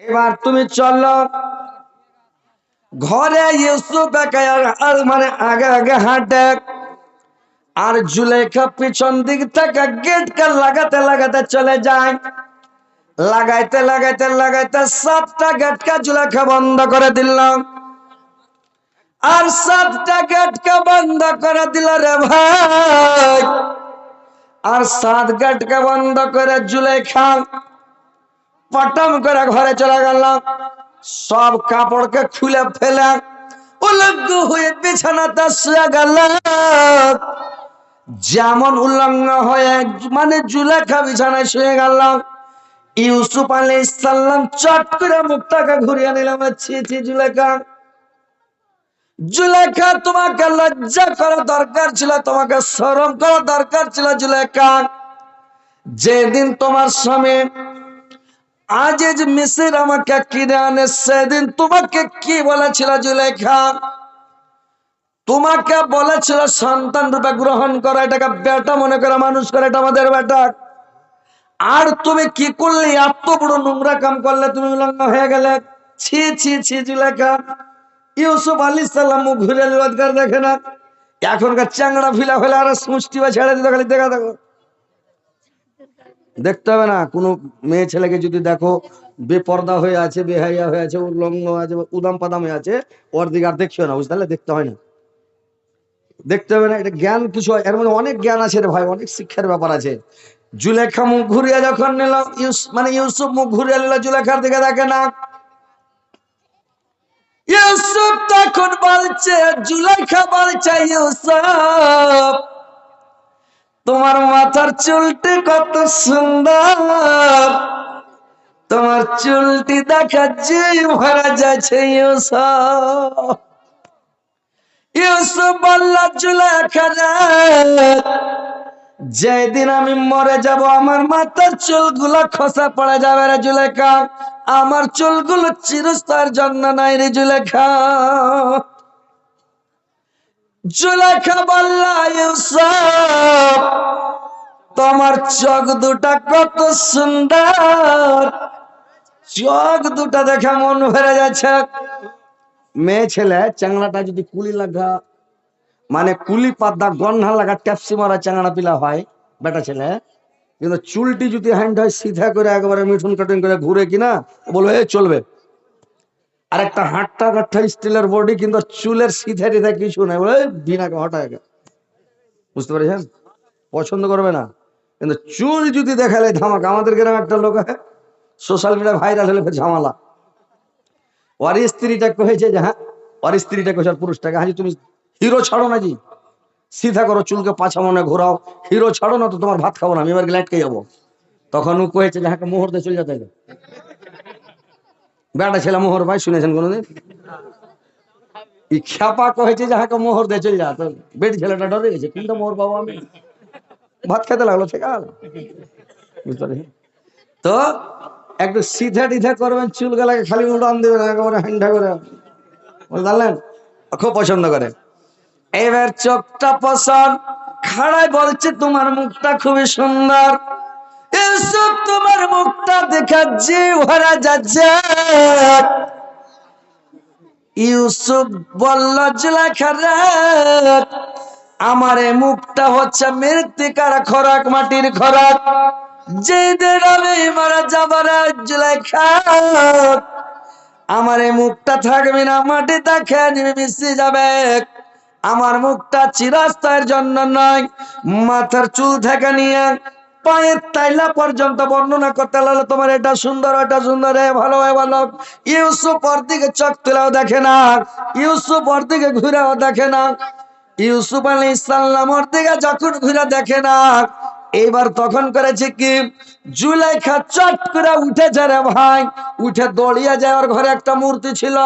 এবার তুমি চলো ঘরে। ইউসুফ মানে আগে আগে হাঁটে, আর জুলেখা পিছন দিক থেকে গেটকে লাগাতে লাগাতে চলে যায়। লাগাইতে লাগাইতে লাগাইতে 7টা গেটকে জুলেখা বন্ধ করে দিল। আর 7টা গেটকে বন্ধ করে দিল রে ভাই। আর 7 গেটকে বন্ধ করে জুলেখা পটম করে ঘরে চলে গেল। সব কাপড়কে খুলে ফেলে উলঙ্গ হয়ে বিছানাতে শুয়ে গেল। যেমন উলঙ্গ হয়ে মানে জুলেখা বিছানায় শুয়ে গেল, ইউসুফ আলাইহিস সালাম চট করে মুখটাকে ঘুরিয়ে নিলাম। ছি ছি জুলেখা, জুলেখা তোমাকে লজ্জা করা দরকার ছিল, তোমাকে শরম করা দরকার ছিল জুলেখা। যেদিন তোমার স্বামী আজিজ মিসর আমাকে কিনে আনে, সেদিন তোমাকে কি বলেছিল জুলেখা? তোমাকে বলেছিল সন্তান রূপে গ্রহণ করা, এটাকে বেটা মনে করে মানুষ করে, এটা আমাদের বেটা। আর তুমি কি করলে? এত বড় নোংরা কাম করলে, তুমি উলঙ্গ হয়ে গেলে। ছি ছি ছি জুলেখা। ইউসুফ আলাইহিস সালাম মুখ ঘুরে লজ্জা দেখে না। এখনকার চাংড়া ফিলা হলে আর মুষ্টি বা ছেড়ে দিতে, খালি দেখা দেখো, দেখতে হবে না। কোনো মেয়ে ছেলেকে যদি দেখো বেপর্দা হয়ে আছে, বেহাইয়া হয়ে আছে, উলঙ্গ আছে, উদাম পাদাম হয়ে আছে, ওর দিকে আর দেখছো না, বুঝতে পারলে? দেখতে হয় না, দেখতে হবে না। এটা জ্ঞান কিছু, এর মধ্যে অনেক জ্ঞান আছে রে ভাই, অনেক শিক্ষার ব্যাপার আছে। জুলেখা মুখ ঘুরিয়ে যখন নিল, মানে ইউসুফ মুখ ঘুরিয়ে নিল, জুলেখার দিকে দেখে না। ইউসুফ তখন বলছে, জুলেখা বলছে, ইউসুফ তোমার মাথার চুলটি কত সুন্দর, তোমার চুলটি দেখা যে ভরা যাচ্ছে। ইউসুফ, ইউসুফ বলল, জুলেখা যেদিন আমি মরে যাব আমার মাথার চুলগুলো খসা পড়ে যাবে রে জুলেখা। আমার চুলগুলো চিরস্থায়ীর জন্য নাই রে জুলেখা। জুলেখা বলল, ইউসুফ তোমার চোখ দুটা কত সুন্দর, চোখ দুটা দেখে মন ভরে যাচ্ছে। মেয়ে ছেলে চাংলাটা যদি কুলি লাগা, মানে কুলি পাতা গন্না লাগা ট্যাপসি মারা চাংড়া পিলা হয় বেটা ছেলে, কিন্তু চুলটি যদি হ্যান্ড হয় সিধা করে একেবারে মিঠুন কাটিং করে ঘুরে কিনা বলবে এই চলবে। আর একটা হাট্টা কাঠা স্টিলের বডি, কিন্তু চুলের সিধা টিধা কিছু নাই, বলে বিনাকে হটায়। বুঝতে পারছেন? পছন্দ করবে না। কিন্তু চুল যদি দেখালে ধামাকা। আমাদের গ্রামে একটা লোক সোশ্যাল মিডিয়া ভাইরাল হলে ঝামেলা। ওর স্ত্রীটা কহেছে যে, হ্যাঁ ওর স্ত্রীটা কহেছে পুরুষটাকে, হ্যাঁ তুমি হিরো ছাড়ো না জি, সিধা করো চুলকে পাছা মনে ঘোরাও, হিরো ছাড়ো না তো তোমার ভাত খাবো না, আমি এবার লাইটকে যাবো। তখন ও কয়েছে যে, হ্যাঁ মোহর দিয়ে চলে যেতে হবে। বেটা ছেলে মোহর ভাই শুনেছেন কোনোদিন? খ্যাপা কহেছে যে, হ্যাঁ মোহর দিয়ে চলে যা। তো বেটি ছেলেটা ডরে গেছে, কিন্তু মোহর পাবো আমি, ভাত খেতে লাগলো ঠিক আছে। বুঝতে পারছি। তো একটু সিধা টিধা করবেন, চুল গালাকে খালি উড়ান দেবেন একেবারে হ্যান্ডা করে, বুঝলেন? খুব পছন্দ করে। এবার চোখটা পছন্দ, খাড়ায় বলছে তোমার মুখটা খুবই সুন্দর। ইউসুফ তোমার মুখটা দেখা যে ভরা যাচ্ছে। ইউসুফ বলল, জুলেখা রে আমার এই মুখটা হচ্ছে মৃত্তিকার খোরাক, মাটির খোরাক। যেদিন আমি মারা যাবার জুলেখা, আমার এই মুখটা থাকবে না, মাটিতে খেয়ে নিবে, মিশে যাবে। আমার মুখটা চিরস্থায়ের জন্য নয়। মাথার চুল থেকে নিয়ে পায়ের তাইলা পর্যন্ত বর্ণনা করতে লাগলো, তোমার এটা সুন্দর, এটা সুন্দর, ভালো ভালো। ইউসুফ ওর দিকে চোখ তুলেও দেখে না, ইউসুফ ওর দিকে ঘুরেও দেখে না। ইউসুফ আলাইহিস সালাম ওর দিকে যখন ঘুরে দেখে না, এইবার তখন করেছে কি, জুলেখা চট করে উঠেছে রে ভাই, উঠে দৌড়িয়ে যায়। ওর ঘরে একটা মূর্তি ছিল,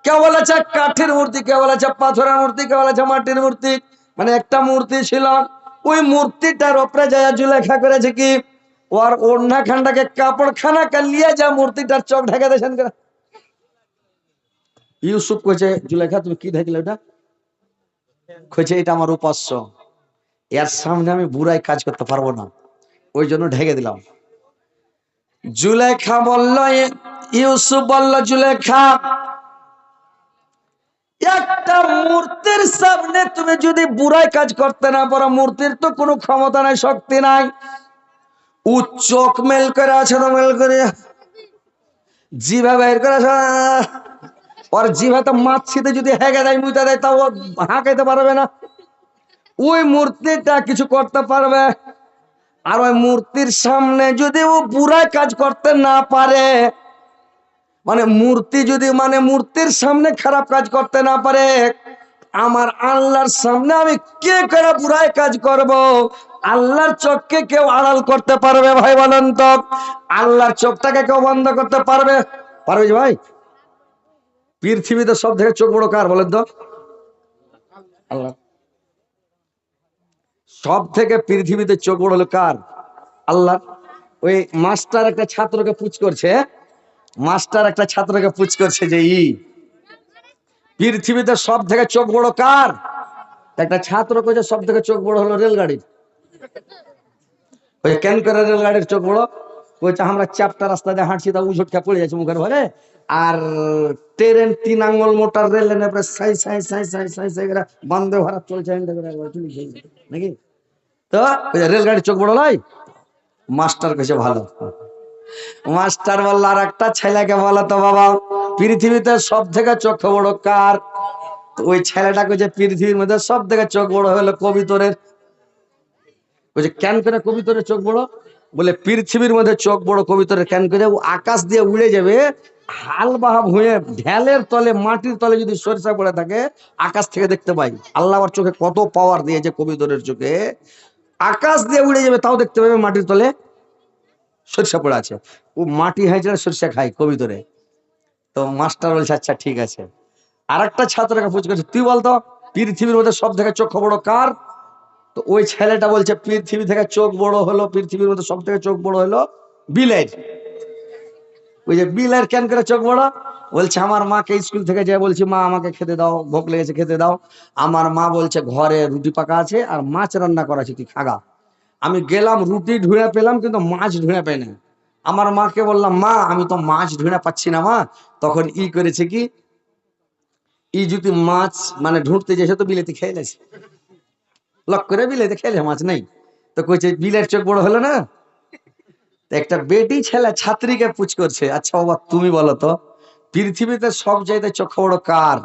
কেউ বলেছে কাঠের মূর্তি, কেউ বলেছে পাথরের মূর্তি, কেউ বলেছে মাটির মূর্তি, মানে একটা মূর্তি ছিল। ওই মূর্তিটার উপরে যায় জুলেখা করেছে কি, ওর ওড়না খান্ডাকে কাপড় খানা কালিয়ে যা মূর্তিটার চোখ ঢেকে দিয়েছেন। ইউসুফ কইছে, জুলেখা তুমি কি দেখলে? ওটা কইছে এটা আমার উপাস্য, এর সামনে আমি বুড়াই কাজ করতে পারবো না, ওই জন্য ঢেকে দিলাম। জুলেখা বলল, ইউসুফ বলল জুলেখা, একটা মূর্তির সামনে তুমি যদি বুড়াই কাজ করতে না পারো, মূর্তির তো কোনো ক্ষমতা নাই, শক্তি নাই। ও চোখ মেল করে আছে, তো মেল করে জিভা বের করে আছে, ওর জিভা তো মাছিতে যদি হেগে দেয়, মুইতে দেয়, তাও হাঁকাইতে পারবে না। ওই মূর্তিটা কিছু করতে পারবে। আর ওই মূর্তির সামনে যদি ও বুড়াই কাজ করতে না পারে, মানে মূর্তি যদি মূর্তির সামনে খারাপ কাজ করতে না পারে, আমার আল্লাহর সামনে আমি কে করে বুড়াই কাজ করব? আল্লাহর চোখকে কেউ আড়াল করতে পারবে ভাই বলেন তো? আল্লাহর চোখটাকে কেউ বন্ধ করতে পারবে? পারবে ভাই? পৃথিবীতে সব থেকে চোখ বড় কার বলেন তো? আল্লাহ। সব থেকে পৃথিবীতে চোখ বড় হলো কার? আল্লাহ। ওই মাস্টার একটা ছাত্রকে পুছ করছে, মাস্টার একটা ছাত্রকে পুছ করছে যে পৃথিবীতে সব থেকে চোখ বড় কার? একটা ছাত্র কইছে সব থেকে চোখ বড় হলো রেলগাড়ির। ওই কেন করে রেলগাড়ির চোখ বড়? কইছে আমরা চ্যাপ্টা রাস্তা দিয়ে হাঁটছি, তা উঝট খেয়ে পড়ে যাচ্ছে মুখের ঘরে। আর ট্রেন 3 আঙ্গুল মোটর রেল লাইনের উপরে সাই সাই সাই সাই সাই সাই করে বন্ধে ভারত চলছে নাকি? তো ওই রেলগাড়ির চোখ বড় নয়। মাস্টার কইছে ভালো। মাস্টার বলল আর একটা ছেলেকে বলো তো বাবা, পৃথিবীতে সব থেকে চোখ বড় কার? ওই ছেলেটা কইছে পৃথিবীর মধ্যে সব থেকে চোখ বড় হলো কবিতরের। কইছে কেন করে কবিতরের চোখ বড়? বলে পৃথিবীর মধ্যে চোখ বড় কবিতরের কেন করে? ও আকাশ দিয়ে উড়ে যাবে, হাল বাহাব হয়ে ঢেলের তলে মাটির তলে যদি সরিষা পড়ে থাকে, আকাশ থেকে দেখতে পাই। আল্লাহ আমার চোখে কত পাওয়ার দিয়েছে কবিতরের চোখে, আকাশ দিয়ে উড়ে যাবে তাও দেখতে পাবে মাটির তলে সরিষা পড়ে আছে। ও মাটি হাইজা সরিষা খায় কবিতরে। তো মাস্টার বলছে আচ্ছা ঠিক আছে। আর একটা ছাত্রকে পুছ করছে তুই বলতো পৃথিবীর মধ্যে সব থেকে চোখ বড় কার? তো ওই ছেলেটা বলছে পৃথিবী থেকে চোখ বড় হলো, পৃথিবীর মধ্যে সব থেকে চোখ বড় হলো বিলের। ওই যে বিলের কেন করে চোখ বড়? বলছে আমার মাকে স্কুল থেকে যায় বলছি মা আমাকে খেতে দাও, ভোক লেগেছে খেতে দাও। আমার মা বলছে ঘরে রুটি পাকা আছে আর মাছ রান্না করা আছে, তুই খাগা। আমি গেলাম, রুটি ঢুঁড়ে পেলাম কিন্তু মাছ ঢুঁড়ে পাই না। আমার মাকে বললাম মা আমি তো মাছ ঢুঁড়ে পাচ্ছি না মা। তখন করেছে কি, যদি মাছ ঢুঁড়তে যেছে তো বিলেতে খেয়ে গেছে, লক করে বিলেতে খেলে মাছ নেই। তো কইছে বিলের চোখ বড় হলো না? একটা বেটি ছেলে ছাত্রীকে পুছ করছে আচ্ছা বাবা তুমি বলো তো পৃথিবীতে সব চাইতে চোখ বড় কার?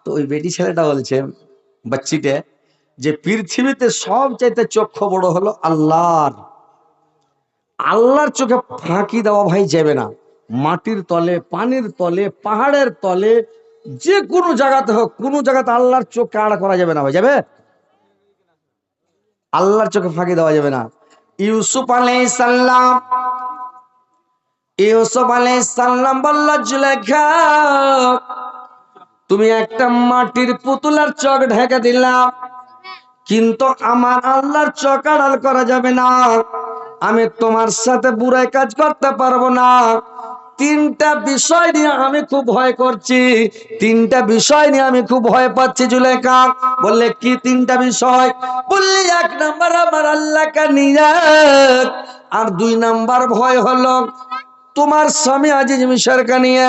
তো ওই বেটি ছেলেটা বলছে বাচ্চিতে যে পৃথিবীতে সব চাইতে চক্ষু বড় হলো আল্লাহর। আল্লাহর চোখে ফাঁকি দেওয়া ভাই যাবে না। মাটির তলে, পানির তলে, পাহাড়ের তলে, যে কোনো জায়গাতে হোক, কোনো জায়গাতে আল্লাহর চোখকে আড়া করা যাবে না ভাই, যাবে? আল্লাহর চোখে ফাঁকি দেওয়া যাবে না। ইউসুফ আলাইহিস সালাম, ইউসুফ আলাইহিস সালাম বলল জুলেখা তুমি একটা মাটির পুতুলের চোখ ঢেকে দিলা, কিন্তু আমার আল্লাহর চোখ আড়াল করা যাবে না। আমি তোমার সাথে বুড়াই কাজ করতে পারবো না। 3টা বিষয় নিয়ে আমি খুব ভয় করছি, 3টা বিষয় নিয়ে আমি খুব ভয় পাচ্ছি জুলেখা। বললে কি 3টা বিষয়? বললি 1 নাম্বার আমার আল্লাহকে নিয়ে, আর 2 নাম্বার ভয় হলো তোমার স্বামী আজিজ মিশরকে নিয়ে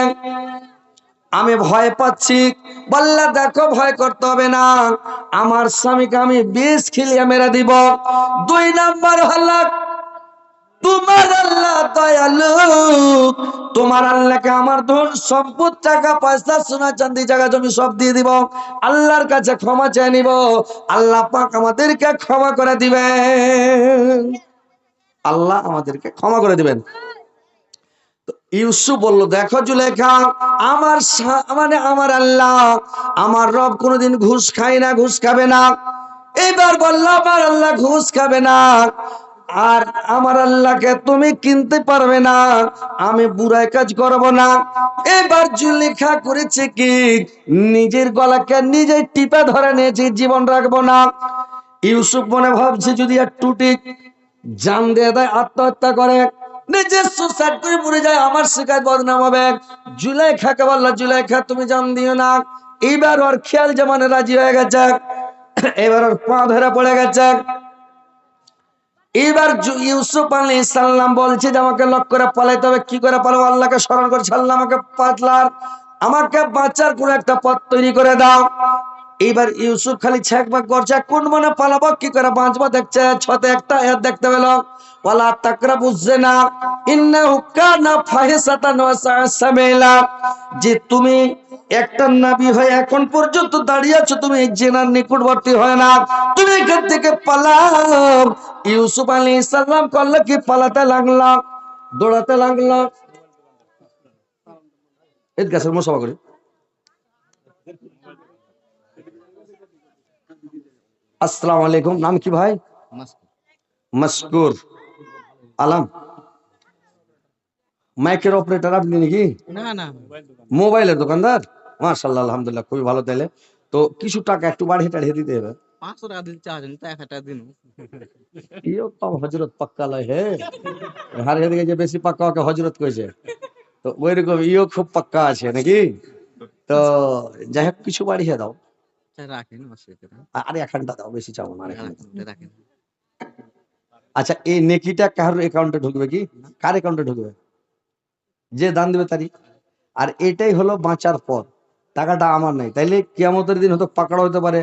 আমি ভয় পাচ্ছি। বললা দেখো ভয় করতে হবে না, আমার স্বামীকে আমি বিষ খিলিয়ে মেরে দিব। 2 নাম্বার হলো তোমার আল্লাহ দয়ালু, তোমার আল্লাহকে আমার ধন সম্পদ টাকা পয়সা সোনা চাঁদি জায়গা জমি সব দিয়ে দিব, আল্লাহর কাছে ক্ষমা চেয়ে নিব, আল্লাহ পাক আমাদেরকে ক্ষমা করে দিবেন, আল্লাহ আমাদেরকে ক্ষমা করে দিবেন। ইউসুফ বলল দেখো জুলেখা আমার আমার আল্লাহ আমার রব কোনোদিন ঘুষ খায় না, ঘুষ খাবে না। এবার বলল আমার আল্লাহ ঘুষ খাবে না, আর আমার আল্লাহকে তুমি কিনতে পারবে না, আমি বুড়াই কাজ করব না। এবার জুলেখা করেছে কি, নিজের গলাকে নিজে টিপে ধরে নিয়েছে, জীবন রাখবো না। ইউসুফ মনে ভাবছে যদি একটু জান দিয়ে দেয়, আত্মহত্যা করে, নিজের সুসাইড করে মরে যায়, আমার শিকায়ত বদনাম হবে। জুলেখাকে বলল জুলেখা তুমি জান দিও না। এবার ওর খেয়াল জমানে রাজি হয়ে গেছে, এবার ওর পা ধরে পড়ে গেছে। এবার ইউসুফ আলাইহিস সালাম বলছে যে আমাকে লক্ষ্য করে পালাইতে হবে। কি করে পালাবো? আল্লাহকে স্মরণ করছে, আল্লাহ আমাকে পাতলার, আমাকে বাঁচার কোন একটা পথ তৈরি করে দাও। এবার ইউসুফ খালি ছ্যাকবাক করছে, কোন মনে পালাবো, কি করে বাঁচবো। দেখছে ছতে একটা আয়াত দেখতে পেল, ওয়ালা তাকরাবুজ জিনা ইন্নাহু কানা ফাহিশাতান ওয়া সাআ সাবিলা। যে তুমি একটা নবী হয়ে এখন পর্যন্ত দাঁড়িয়ে আছো, তুমি এই জিনার নিকটবর্তী হয় না, তুমি এখান থেকে পালাও। ইউসুফ আলাইহিস সালাম করলো কি, পালাতে লাগলো, দৌড়াতে লাগলো। এই গাছের মশা করে। আসসালামু আলাইকুম, নাম কি ভাই? মাসকুর আলম। মাইকের অপারেটর আপনি নাকি? না না, মোবাইলের দোকানদার? মাশাআল্লাহ, আলহামদুলিল্লাহ, খুবই ভালো। তাইলে তো কিছু টাকা একটু বাড়িয়ে টাড়িয়ে দিতে হবে। 500 টাকা দিতে চাচ্ছেন তো 1 টাকা দিন। ইও তো হযরত পাক্কা লয় হে, হারিয়ে দিকে যে বেশি পাক্কা ওকে হযরত কইছে, তো ওইরকম ইও খুব পাক্কা আছে নাকি? তো যাই হোক, কিছু বাড়িয়ে দাও। রাখেন, অসুবিধা নেই। আরে এখানটা দাও, বেশি চাও না, আর এখানটা। রাখেন। আচ্ছা, এই নেকিটা কার অ্যাকাউন্টে ঢুকবে? কি কার অ্যাকাউন্টে ঢুকবে? যে দান দেবে তারই। আর এটাই হলো বাঁচার পথ। টাকাটা আমার নাই, তাইলে কিয়ামতের দিন হয়তো পাকড়া হতে পারে।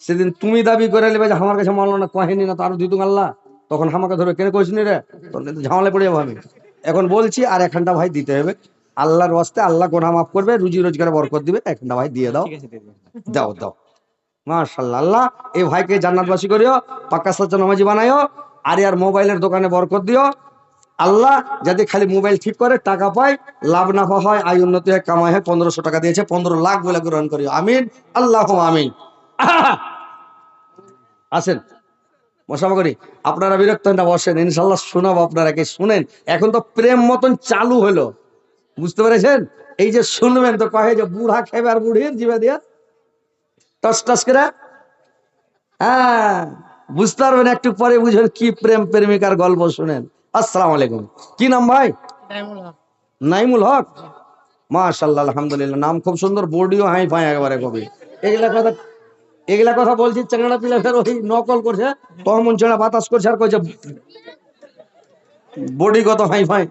সেদিন তুমি দাবি করে নেবে যে আমার কাছে মানলো না, কহেনি না, তো আরো দিত আল্লাহ, তখন আমাকে ধরে কেন কইস নি রে, তখন কিন্তু ঝামেলায় পড়ে যাবো আমি। এখন বলছি আর এখানটা ভাই দিতে হবে, আল্লাহর ওয়াস্তে, আল্লাহ গোনা মাফ করবে, রুজি রোজগারে বরকত দিবে, এখানটা ভাই দিয়ে দাও। ঠিক আছে, দিয়ে দিন। দাও দাও। মাশাআল্লাহ, আল্লাহ এই ভাইকে জান্নাতবাসী করিও, পাক্কা সচ্চা নামাজি বানাইও, আর ইয়ার মোবাইলের দোকানে বরকত দিও। আল্লাহ যাতে খালি মোবাইল ঠিক করে, টাকা পায়, লাভ নাফা হয়, আয় উন্নতি হয়, কামাই হয়। 1500 টাকা দিয়েছে, 15 লাখ বলে গ্রহণ করি। আমিন, আল্লাহ আমিন। আসেন মশামা করি, আপনারা বিরক্ত না, বসেন, ইনশাল্লাহ শোনাবো, আপনারা কি শুনেন। এখন তো প্রেম মতন চালু হলো, বুঝতে পেরেছেন? এই যে শুনবেন তো কহে যে বুড়া খেবে আর বুড়ির জিভে দিয়া টস টস করে। হ্যাঁ, বুঝতে পারবেন একটু পরে, বুঝবেন কি প্রেম প্রেমিকার গল্প শুনেন। আসসালামু আলাইকুম, কি নাম ভাই? নাইমুল হক। মাশাআল্লাহ, আলহামদুলিল্লাহ, নাম খুব সুন্দর, বডিও হাই ফাই একেবারে কবি। এগুলা কথা, এগুলা কথা বলছি, চেঙ্গাড়া পিলা ফের ওই নকল করছে, তহমন ছেড়া বাতাস করছে আর কইছে বডি কত হাই ফাই।